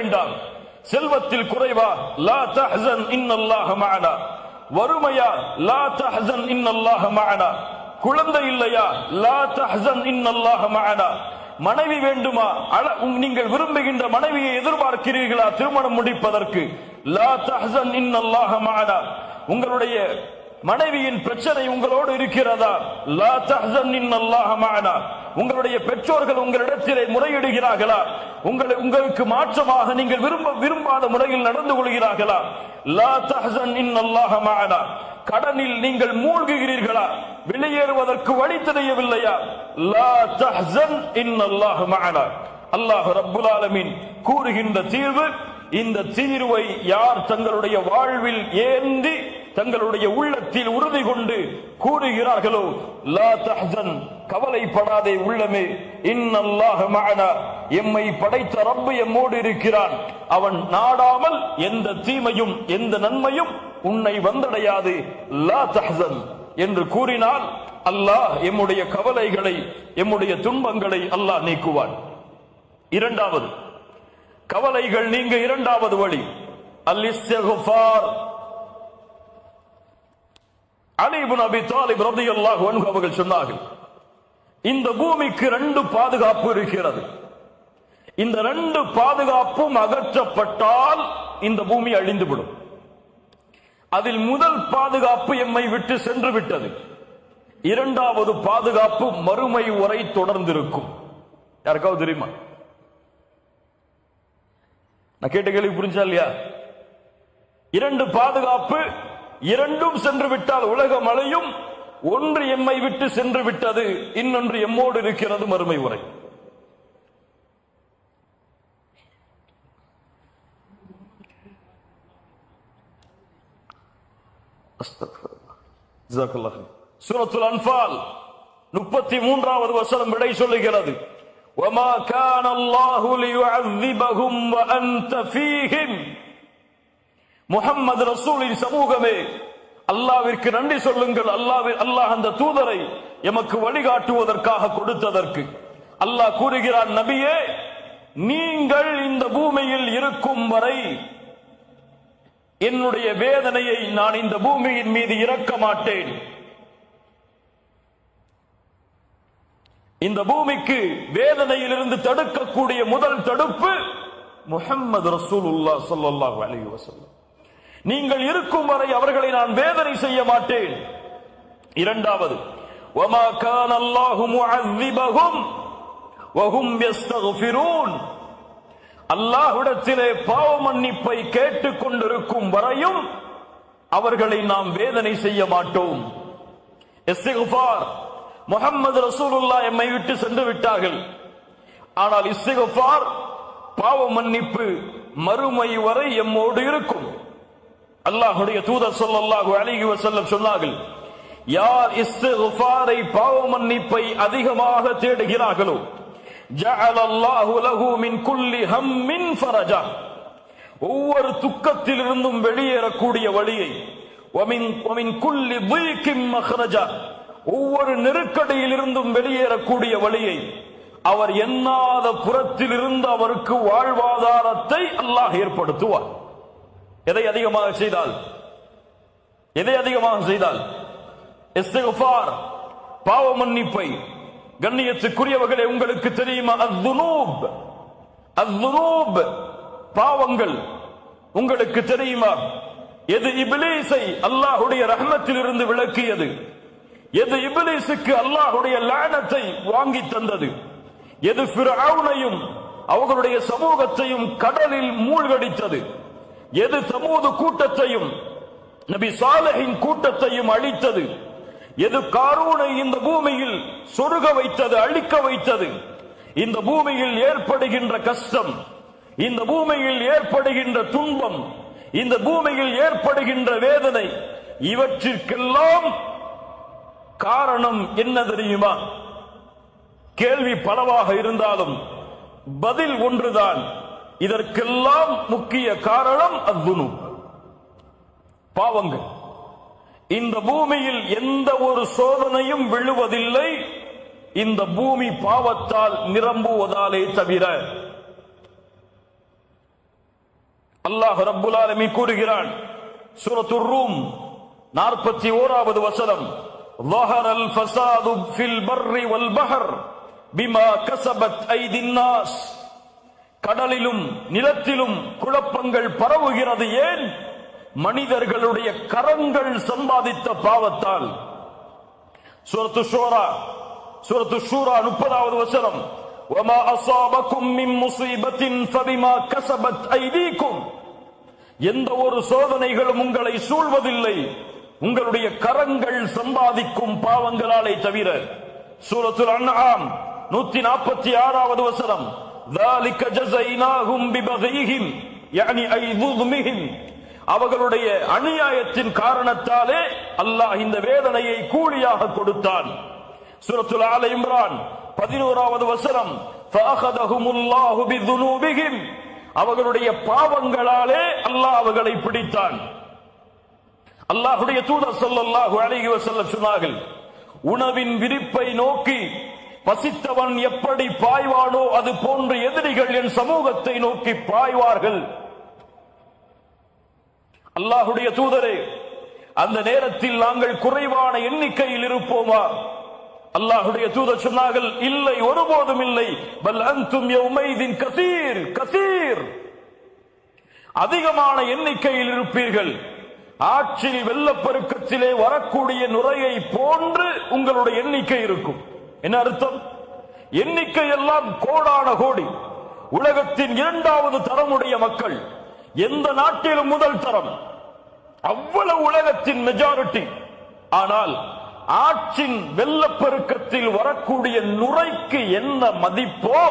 வேண்டாம். செல்வத்தில் குறைவா, லா தஹ்சன் இன்னல்லாஹ மஅனா. வறுமையா, லா தஹ்சன் இன்னல்லாஹ மஅனா. குழந்தை இல்லையா, லா தஹ்சன் இன்னல்லாஹ மஅனா. மனைவி வேண்டுமா, நீங்கள் விரும்புகின்ற மனைவியை எதிர்பார்க்கிறீர்களா திருமணம் முடிப்பதற்கு, லா தஹ்சன் இன்னல்லாஹ மஅனா. உங்களுடைய மனைவியின் பிரச்சனை உங்களோடு இருக்கிறதா, லா தஹ்சன் இன்னல்லாஹ மஅனா. உங்களுடைய பெற்றோர்கள் உங்களிடத்திலே முறையிடுகிறார்களா, உங்களுக்கு மாற்றமாக நீங்கள் விரும்பாத முறையில் நடந்து கொள்கிறார்களா, லா தஹ்சன் இன்னல்லாஹ மஅனா. கடனில் நீங்கள் மூழ்குகிறீர்களா, வெளியேறுவதற்கு வழி தெரியவில்லையா, லா தஹ்சன் இன்னல்லாஹ மஅனா. அல்லாஹ் ரப்புல் ஆலமீன் கூறுகின்ற தீர்வு, இந்த தீர்வை யார் தங்களுடைய வாழ்வில் ஏந்தி தங்களுடைய உள்ளத்தில் உறுதி கொண்டு கூறுகிறார்களோ, லா தஹ்சன், கவலைப்படாதே உள்ளமே, இன்னல்லாஹ மஅனா, எம்மை படைத்த ரப்பு எம்மோடு இருக்கிறான், அவன் நாடாமல் எந்த தீமையும் எந்த நன்மையும் உன்னை வந்தடையாது, லா தஹ்சன் என்று கூறினால் அல்லாஹ் எம்முடைய கவலைகளை எம்முடைய துன்பங்களை அல்லாஹ் நீக்குவான். இரண்டாவது கவலைகள் நீங்க இரண்டாவது வழி அல் இஸ்திக்ஃபார். அலி இப்னு அபி தாலிப் ரலியல்லாஹு அன்ஹு அவர்கள் சொன்னார்கள், இந்த பூமிக்கு 2 பாதுகாப்பு இருக்கிறது. இந்த 2 பாதுகாப்பும் அகற்றப்பட்டால் இந்த பூமி அழிந்துவிடும். அதில் முதல் பாதுகாப்பு எம்மை விட்டு சென்று விட்டது. இரண்டாவது பாதுகாப்பு மறுமை வரை தொடர்ந்திருக்கும். யாருக்காவது தெரியுமா? நான் கேட்ட கேள்வி புரிஞ்சா இல்லையா? 2 பாதுகாப்பு, இரண்டும் சென்று விட்டால் உலகம் அழியும். ஒன்று எம்மை விட்டு சென்று விட்டது, இன்னொன்று எம்மோடு இருக்கிறது மறுமை வரை. சூரத்துல் அன்ஃபால் 33வது வசனம் விடை சொல்லுகிறது, وَمَا كَانَ اللَّهُ لِيُعَذِّبَهُمْ وَأَنْتَ فِيهِمْ. முஹம்மது ரசூலின் சமூகமே, அல்லாஹ்விற்கு நன்றி சொல்லுங்கள். அல்லாஹ் அந்த தூதரை எமக்கு வழிகாட்டுவதற்காக கொடுத்ததற்கு. அல்லாஹ் கூறுகிறான், நபியே, நீங்கள் இந்த பூமியில் இருக்கும் வரை என்னுடைய வேதனையை நான் இந்த பூமியின் மீது இறக்க மாட்டேன். இந்த பூமிக்கு வேதனையிலிருந்து தடுக்கக்கூடிய முதல் தடுப்பு முஹம்மது ரசூலுல்லாஹ் ஸல்லல்லாஹு அலைஹி வஸல்லம். நீங்கள் இருக்கும் வரை அவர்களை நான் வேதனை செய்ய மாட்டேன். இரண்டாவது, வமா கான அல்லாஹு முஅذிபஹும் வஹும் யஸ்தக்ஃபிரூன். அல்லாஹ்விடத்திலே பாவ மன்னிப்பை கேட்டுக் கொண்டிருக்கும் வரையும் அவர்களை நாம் வேதனை செய்ய மாட்டோம். இஸ்திக்ஃபார், முஹம்மது ரசூலுல்லாஹ் எம்மை விட்டு சென்று விட்டார்கள். ஆனால் இஸ்திக்ஃபார், பாவ மன்னிப்பு மறுமை வரை எம்மோடு இருக்கும். அல்லாஹ்வுடைய தூதர் ஸல்லல்லாஹு அலைஹி வஸல்லம் சொன்னார்கள், யார் இஸ்திக்ஃபாரை பாவ மன்னிப்பை அதிகமாக தேடுகிறார்களோ, ஜஅல அல்லாஹு லஹு மின் குல்லி ஹம்மின் ஃபரஜா, ஒவ்வொரு துக்கத்திலிருந்தும் வெளியேறக்கூடிய வழியை, வமின் குல்லி ضيقின் மக்ரஜா, ஒவ்வொரு நெருக்கடியிலிருந்தும் வெளியேறக்கூடிய வழியை, அவர் எண்ணாத புறத்திலிருந்து அவருக்கு வாழ்வாதாரத்தை அல்லாஹ் ஏற்படுத்துவார். எதை அதிகமாக செய்தால்? எதை அதிகமாக செய்தால்? இஸ்திக்ஃபார், பாவ மன்னிப்பை. கண்ணியத்துக்குரியவர்களே, உங்களுக்கு தெரியுமா, அஸ்ஸுனூப், பாவங்கள். உங்களுக்கு தெரியுமா எது இப்லீஸை அல்லாஹ்வுடைய ரஹ்மத்தில் இருந்து விலக்கியது? எது இப்லீஸுக்கு அல்லாஹ்வுடைய லானத்தை வாங்கி தந்தது? எது ஃபிர்அவுனையும் அவர்களுடைய சமூகத்தையும் கடலில் மூழ்கடித்தது? எது சமூது கூட்டத்தையும் நபி சாலிஹின் கூட்டத்தையும் அழித்தது? எது காரூனை இந்த பூமியில் சொருக வைத்தது, அழிக்க வைத்தது? இந்த பூமியில் ஏற்படுகின்ற கஷ்டம், இந்த பூமியில் ஏற்படுகின்ற துன்பம், இந்த பூமியில் ஏற்படுகின்ற வேதனை, இவற்றிற்கெல்லாம் காரணம் என்ன தெரியுமா? கேள்வி பலவாக இருந்தாலும் பதில் ஒன்றுதான். இதற்கெல்லாம் முக்கிய காரணம் அஸ்ஸுனூப், பாவங்கள். இந்த பூமியில் எந்த ஒரு சோதனையும் விழுவதில்லை, இந்த பூமி பாவத்தால் நிரம்புவதாலே தவிர. அல்லாஹ் ரப்புல் ஆலமீன் கூறுகிறான் சூரத்துர் ரூம் 41வது வசனம், ظهر الفساد في البر والبحر بما كسبت أيدي الناس. கடலிலும் நிலத்திலும் குழப்பங்கள் பரவுகிறது ஏன்? மனிதர்களுடைய கரங்கள் சம்பாதித்த பாவத்தால். சூரத்து ஷூரா 30வது வசனம், وما أصابكم من مصيبة فبما كسبت أيديكم. எந்த ஒரு சோதனைகளும் உங்களை சூழ்வதில்லை உங்களுடைய கரங்கள் சம்பாதிக்கும் பாவங்களாலே தவிர. சூரத்துல் அன்ஆம் 146வது வசனம், ذلك جزيناهم ببغيهم يعني أي ظلمهم. அவர்களுடைய அநியாயத்தின் காரணத்தாலே அல்லாஹ் இந்த வேதனையை கூலியாக கொடுத்தான். சூரத்துல் ஆல இம்ரான் 11வது வசனம், فأخذهم الله بذنوبهم. அவர்களுடைய பாவங்களாலே அல்லாஹ் அவர்களை பிடித்தான். அல்லாஹ்வுடைய தூதர் ஸல்லல்லாஹு அலைஹி வஸல்லம் சொன்னார்கள், உணவின் விரிப்பை நோக்கி பசித்தவன் எப்படி பாய்வானோ அது போன்ற எதிரிகள் என் சமூகத்தை நோக்கி பாய்வார்கள். அல்லாஹ்வுடைய தூதரே, அந்த நேரத்தில் நாங்கள் குறைவான எண்ணிக்கையில் இருப்போமா? அல்லாஹ்வுடைய தூதர் சொன்னார்கள், இல்லை, ஒருபோதும் இல்லை. பல் அன்தும் யௌமைதின் கஸீர் கஸீர். அதிகமான எண்ணிக்கையில் இருப்பீர்கள். ஆற்றில் வெள்ளப்பெருக்கத்திலே வரக்கூடிய நுரையை போன்று உங்களுடைய எண்ணிக்கை இருக்கும். என்ன அர்த்தம்? எண்ணிக்கை எல்லாம் கோடான கோடி. உலகத்தின் 2வது தரமுடைய மக்கள், எந்த நாட்டிலும் முதல் தரம், அவ்வளவு உலகத்தின் மெஜாரிட்டி. ஆனால் ஆற்றின் வெள்ளப்பெருக்கத்தில் வரக்கூடிய நுரைக்கு என்ன மதிப்போ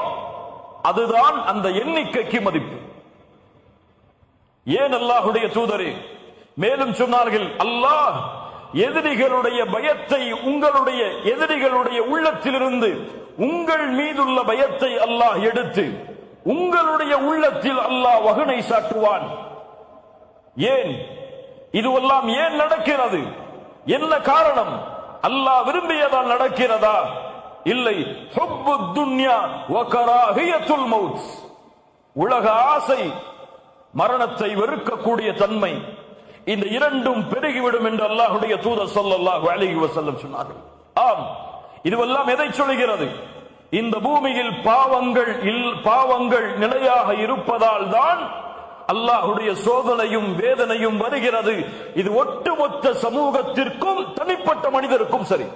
அதுதான் அந்த எண்ணிக்கைக்கு மதிப்பு. ஏன் அல்லாஹ்வுடைய தூதரே மேலும் சொன்னார்கள், அல்லாஹ் எதிரிகளுடைய பயத்தை, உங்களுடைய எதிரிகளுடைய உள்ளத்திலிருந்து உங்கள் மீதுள்ள பயத்தை அல்லாஹ் எடுத்து உங்களுடைய உள்ளத்தில் அல்லாஹ் வகுனை சாட்டுவான். ஏன் இதுவெல்லாம் ஏன் நடக்கிறது? என்ன காரணம்? அல்லாஹ் விரும்பியதால் நடக்கிறதா? இல்லை. ஹுப்புத் துன்யா வ கராஹியத்துல் மௌத். உலக ஆசை, மரணத்தை வெறுக்கக்கூடிய தன்மை, இந்த இரண்டும் பெருகிவிடும் என்று அல்லாஹ்வுடைய தூதர் ஸல்லல்லாஹு அலைஹி வஸல்லம் சொன்னார்கள். ஆம், இதுவெல்லாம் எதை சொல்கிறது? இந்த பூமியில் பாவங்கள் நிலையாக இருப்பதால் தான் அல்லாஹ்வுடைய சோதனையும் வேதனையும் வருகிறது. இது ஒட்டுமொத்த சமூகத்திற்கும் தனிப்பட்ட மனிதருக்கும் சரி.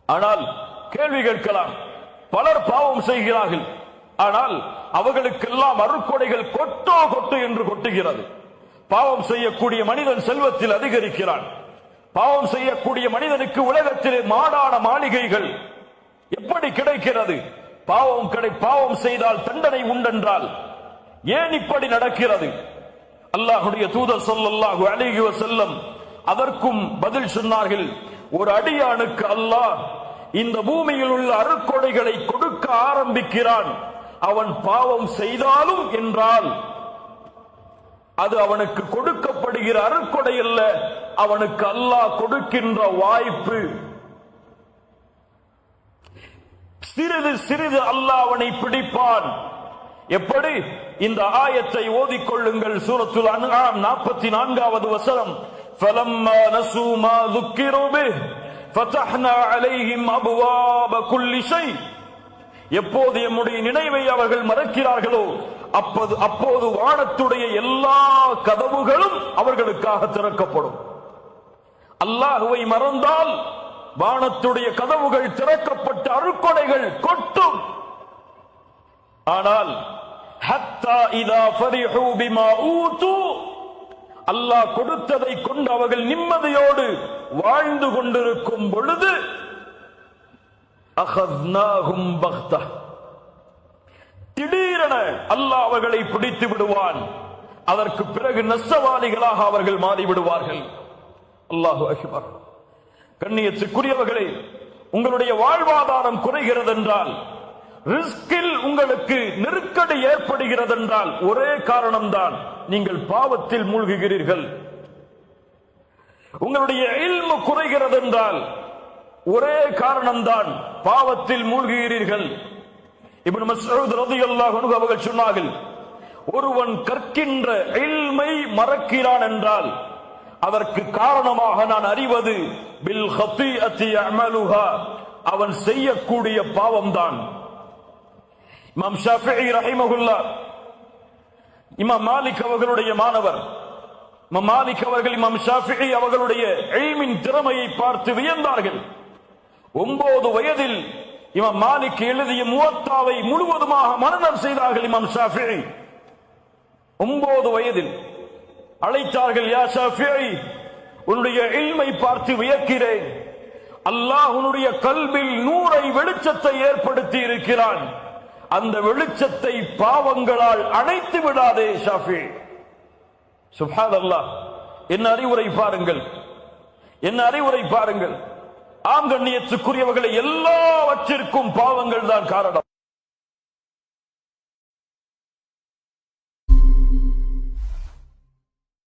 ஆனால் கேள்வி கேட்கலாம், பலர் பாவம் செய்கிறார்கள், ஆனால் அவர்களுக்கெல்லாம் அருட்கொடைகள் கொட்டு என்று கொட்டுகிறது. பாவம் செய்யக்கூடிய மனிதன் செல்வத்தில் அதிகரிக்கிறான். பாவம் செய்யக்கூடிய மனிதனுக்கு உலகத்திலே மாடான மாளிகைகள் எப்படி கிடைக்கிறது? பாவம் செய்தால் தண்டனை உண்டென்றால் ஏன் இப்படி நடக்கிறது? அல்லாஹ்வுடைய தூதர் ஸல்லல்லாஹு அலைஹி வஸல்லம் அதற்கும் பதில் சொன்னார்கள். ஒரு அடியானுக்கு அல்லாஹ் இந்த பூமியில் உள்ள அருட்கொடைகளை கொடுக்க ஆரம்பிக்கிறான். அவன் பாவம் செய்தாலும் என்றால் அது அவனுக்கு கொடுக்கப்படுகிற அருட்கொடை அல்ல, அவனுக்கு அல்லாஹ் கொடுக்கின்ற வாய்ப்பு. சிறிது சிறிது அல்லாஹ் அவனை பிடிப்பான். எப்படி? இந்த ஆயத்தை ஓதிக்கொள்ளுங்கள். சூரத்துல் அன்ஆம் 44வது வசனம், فَلَمَّا نَسُوا مَا ذُكِّرُوا بِهِ فَتَحْنَا عَلَيْهِمْ أَبْوَابَ كُلِّ شَيْءٍ. எப்போது எம்முடைய நினைவை அவர்கள் மறக்கிறார்களோ அப்போது வானத்துடைய எல்லா கதவுகளும் அவர்களுக்காக திறக்கப்படும். அல்லாஹ்வை மறந்தால் வானத்துடைய கதவுகள் திறக்கப்பட்ட அருட்கொடைகள் கொட்டும். ஆனால் ஹத்தா இதா ஃபரிஹு பிமா ஊது, அல்லாஹ் கொடுத்ததை கொண்டு அவர்கள் நிம்மதியோடு வாழ்ந்து கொண்டிருக்கும் பொழுது அகத்னாஹும் பக்தா, திடீரென அல்லாஹ் அவர்களை பிடித்து விடுவான். அதற்கு பிறகு நஷ்டவாளிகளாக அவர்கள் மாறிவிடுவார்கள். அல்லாஹு அக்பர். கண்ணியத்துக்குரியவர்களே, உங்களுடைய வாழ்வாதாரம் குறைகிறது என்றால், ரிஸ்கில் உங்களுக்கு நெருக்கடி ஏற்படுகிறது என்றால் ஒரே காரணம்தான், நீங்கள் பாவத்தில் மூழ்குகிறீர்கள். உங்களுடைய இல்மு குறைகிறது என்றால் ஒரே காரணம்தான், பாவத்தில் மூழ்குகிறீர்கள். இப்னு மஸ்ஊத் ரலியல்லாஹு அன்ஹு அவர்கள் சொன்னார்கள், ஒருவன் கற்கின்ற இல்மை மறக்கிறான் என்றால் அதற்கு காரணமாக நான் அறிவது பில் ஹத்தீஅத்தி யஅமலுஹா, அவன் செய்யக்கூடிய பாவம்தான். இமாம் ஷாஃபிஈ ரஹிமஹுல்லாஹ், இமாம் மாலிக் அவர்களுடைய மாணவர். இமாம் மாலிக் அவர்கள் இமாம் ஷாஃபிஈ அவர்களுடைய இல்மின் திறமையை பார்த்து வியந்தார்கள். 9 வயதில் இமாம் மாலிக் எழுதிய முவத்தாவை முழுவதுமாக மனனம் செய்தார்கள். இமாம் ஷாஃபிஈ 9 வயதில் அழைத்தார்கள், யா ஷாஃபிஈ, உன்னுடைய இல்மை பார்த்து வியக்கிறேன். அல்லாஹ் உன்னுடைய கல்பில் நூரை வெளிச்சத்தை ஏற்படுத்தி இருக்கிறான். அந்த வெளிச்சத்தை பாவங்களால் அணைத்து விடாதே ஷாஃபிஈ. சுப்ஹானல்லாஹ், என்ன அறிவுரை பாருங்கள், என்ன அறிவுரை பாருங்கள். ஆம் கண்ணியத்துக்குரியவர்களை, எல்லாவற்றிற்கும் பாவங்கள் தான் காரணம்.